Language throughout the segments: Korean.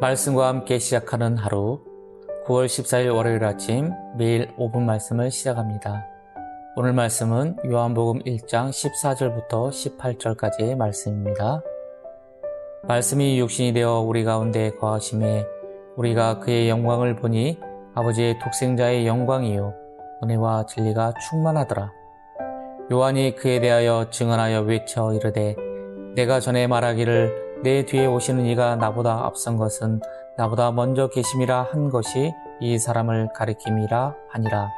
말씀과 함께 시작하는 하루 9월 14일 월요일 아침 매일 5분 말씀을 시작합니다. 오늘 말씀은 요한복음 1장 14절부터 18절까지의 말씀입니다. 말씀이 육신이 되어 우리 가운데 거하심에 우리가 그의 영광을 보니 아버지의 독생자의 영광이요 은혜와 진리가 충만하더라. 요한이 그에 대하여 증언하여 외쳐 이르되 내가 전에 말하기를 내 뒤에 오시는 이가 나보다 앞선 것은 나보다 먼저 계심이라 한 것이 이 사람을 가리킴이라 하니라.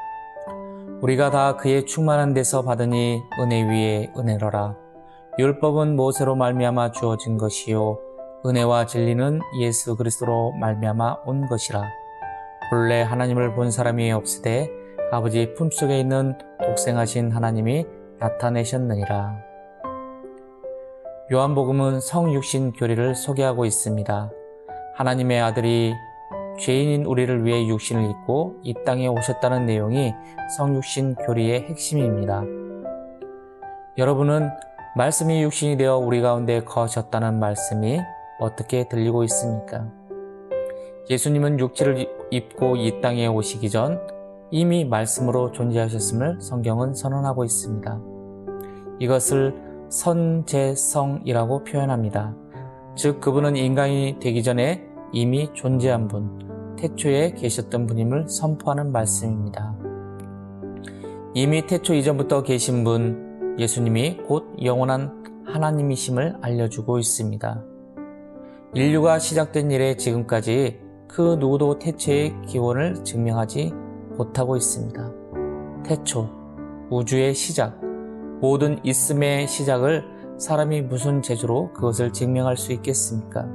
우리가 다 그의 충만한 데서 받으니 은혜 위에 은혜로라. 율법은 모세로 말미암아 주어진 것이요 은혜와 진리는 예수 그리스도로 말미암아 온 것이라. 본래 하나님을 본 사람이 없으되 아버지 품속에 있는 독생하신 하나님이 나타내셨느니라. 요한복음은 성육신 교리를 소개하고 있습니다. 하나님의 아들이 죄인인 우리를 위해 육신을 입고 이 땅에 오셨다는 내용이 성육신 교리의 핵심입니다. 여러분은 말씀이 육신이 되어 우리 가운데 거하셨다는 말씀이 어떻게 들리고 있습니까? 예수님은 육체를 입고 이 땅에 오시기 전 이미 말씀으로 존재하셨음을 성경은 선언하고 있습니다. 이것을 선제성이라고 표현합니다. 즉 그분은 인간이 되기 전에 이미 존재한 분, 태초에 계셨던 분임을 선포하는 말씀입니다. 이미 태초 이전부터 계신 분, 예수님이 곧 영원한 하나님이심을 알려주고 있습니다. 인류가 시작된 이래 지금까지 그 누구도 태초의 기원을 증명하지 못하고 있습니다. 태초, 우주의 시작, 모든 있음의 시작을 사람이 무슨 재주로 그것을 증명할 수 있겠습니까?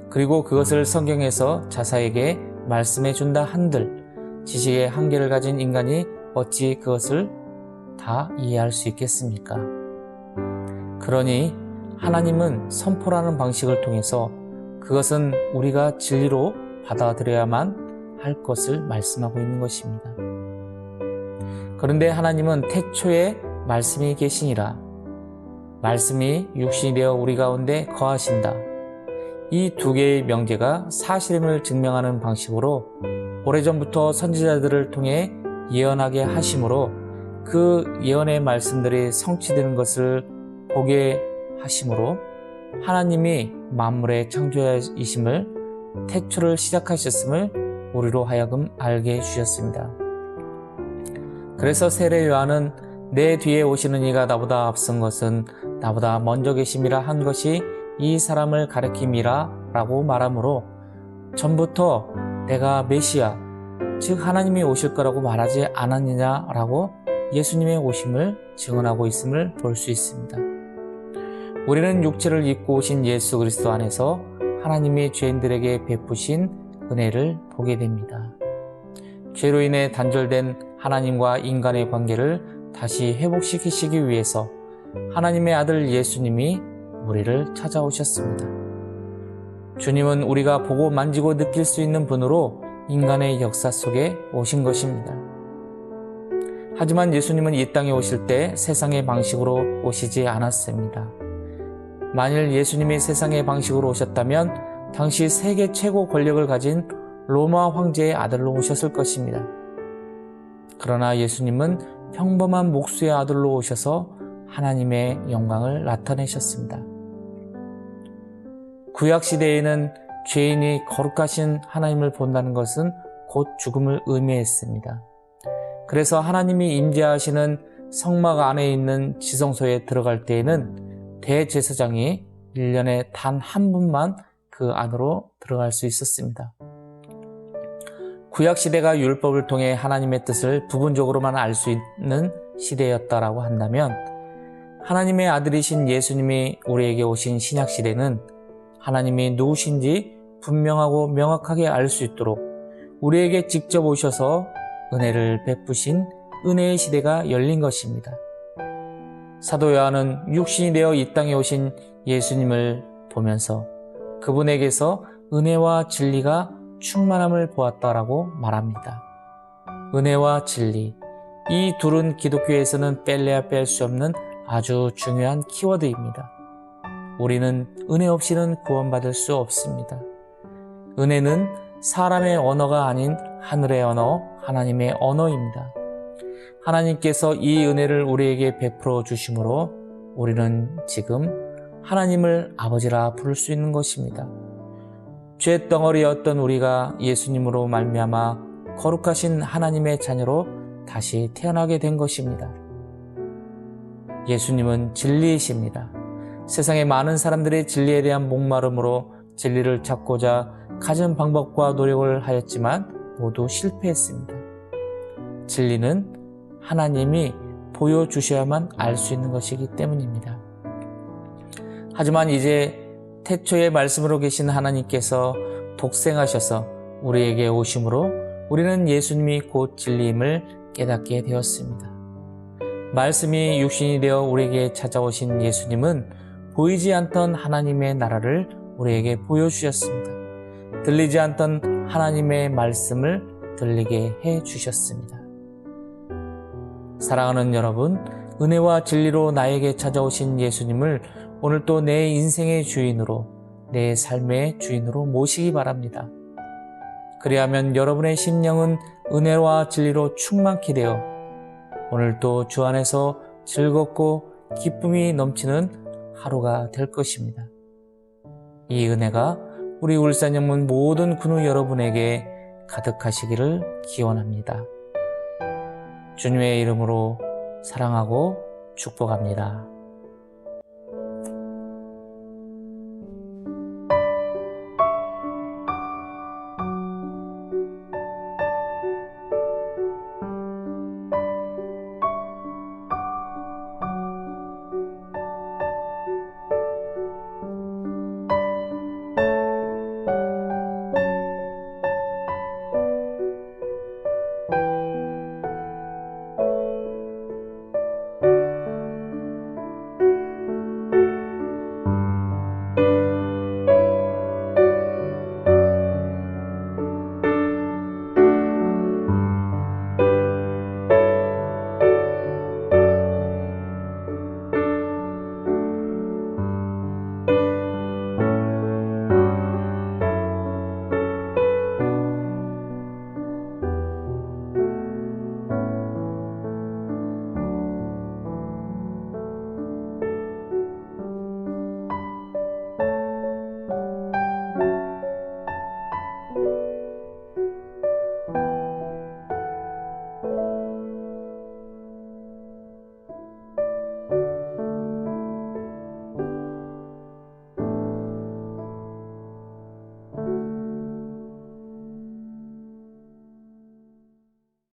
그리고 그것을 성경에서 자사에게 말씀해 준다 한들 지식의 한계를 가진 인간이 어찌 그것을 다 이해할 수 있겠습니까? 그러니 하나님은 선포라는 방식을 통해서 그것은 우리가 진리로 받아들여야만 할 것을 말씀하고 있는 것입니다. 그런데 하나님은 태초에 말씀이 계시니라. 말씀이 육신이 되어 우리 가운데 거하신다. 이 두 개의 명제가 사실임을 증명하는 방식으로 오래전부터 선지자들을 통해 예언하게 하심으로 그 예언의 말씀들이 성취되는 것을 보게 하심으로 하나님이 만물의 창조자이심을 태초를 시작하셨음을 우리로 하여금 알게 해주셨습니다. 그래서 세례 요한은 내 뒤에 오시는 이가 나보다 앞선 것은 나보다 먼저 계심이라 한 것이 이 사람을 가리킴이라 라고 말하므로 전부터 내가 메시아, 즉 하나님이 오실 거라고 말하지 않았느냐라고 예수님의 오심을 증언하고 있음을 볼 수 있습니다. 우리는 육체를 입고 오신 예수 그리스도 안에서 하나님이 죄인들에게 베푸신 은혜를 보게 됩니다. 죄로 인해 단절된 하나님과 인간의 관계를 다시 회복시키시기 위해서 하나님의 아들 예수님이 우리를 찾아오셨습니다. 주님은 우리가 보고 만지고 느낄 수 있는 분으로 인간의 역사 속에 오신 것입니다. 하지만 예수님은 이 땅에 오실 때 세상의 방식으로 오시지 않았습니다. 만일 예수님이 세상의 방식으로 오셨다면 당시 세계 최고 권력을 가진 로마 황제의 아들로 오셨을 것입니다. 그러나 예수님은 평범한 목수의 아들로 오셔서 하나님의 영광을 나타내셨습니다. 구약시대에는 죄인이 거룩하신 하나님을 본다는 것은 곧 죽음을 의미했습니다. 그래서 하나님이 임재하시는 성막 안에 있는 지성소에 들어갈 때에는 대제사장이 1년에 단 한 분만 그 안으로 들어갈 수 있었습니다. 구약시대가 율법을 통해 하나님의 뜻을 부분적으로만 알 수 있는 시대였다라고 한다면 하나님의 아들이신 예수님이 우리에게 오신 신약시대는 하나님이 누구신지 분명하고 명확하게 알 수 있도록 우리에게 직접 오셔서 은혜를 베푸신 은혜의 시대가 열린 것입니다. 사도 요한은 육신이 되어 이 땅에 오신 예수님을 보면서 그분에게서 은혜와 진리가 충만함을 보았다라고 말합니다. 은혜와 진리, 이 둘은 기독교에서는 뺄래야 뺄 수 없는 아주 중요한 키워드입니다. 우리는 은혜 없이는 구원받을 수 없습니다. 은혜는 사람의 언어가 아닌 하늘의 언어, 하나님의 언어입니다. 하나님께서 이 은혜를 우리에게 베풀어 주심으로 우리는 지금 하나님을 아버지라 부를 수 있는 것입니다. 죄덩어리였던 우리가 예수님으로 말미암아 거룩하신 하나님의 자녀로 다시 태어나게 된 것입니다. 예수님은 진리이십니다. 세상의 많은 사람들이 진리에 대한 목마름으로 진리를 찾고자 갖은 방법과 노력을 하였지만 모두 실패했습니다. 진리는 하나님이 보여주셔야만 알 수 있는 것이기 때문입니다. 하지만 이제 태초의 말씀으로 계신 하나님께서 독생하셔서 우리에게 오심으로 우리는 예수님이 곧 진리임을 깨닫게 되었습니다. 말씀이 육신이 되어 우리에게 찾아오신 예수님은 보이지 않던 하나님의 나라를 우리에게 보여주셨습니다. 들리지 않던 하나님의 말씀을 들리게 해주셨습니다. 사랑하는 여러분, 은혜와 진리로 나에게 찾아오신 예수님을 오늘 또 내 인생의 주인으로, 내 삶의 주인으로 모시기 바랍니다. 그리하면 여러분의 심령은 은혜와 진리로 충만케 되어 오늘도 주 안에서 즐겁고 기쁨이 넘치는 하루가 될 것입니다. 이 은혜가 우리 울산영문 모든 근우 여러분에게 가득하시기를 기원합니다. 주님의 이름으로 사랑하고 축복합니다.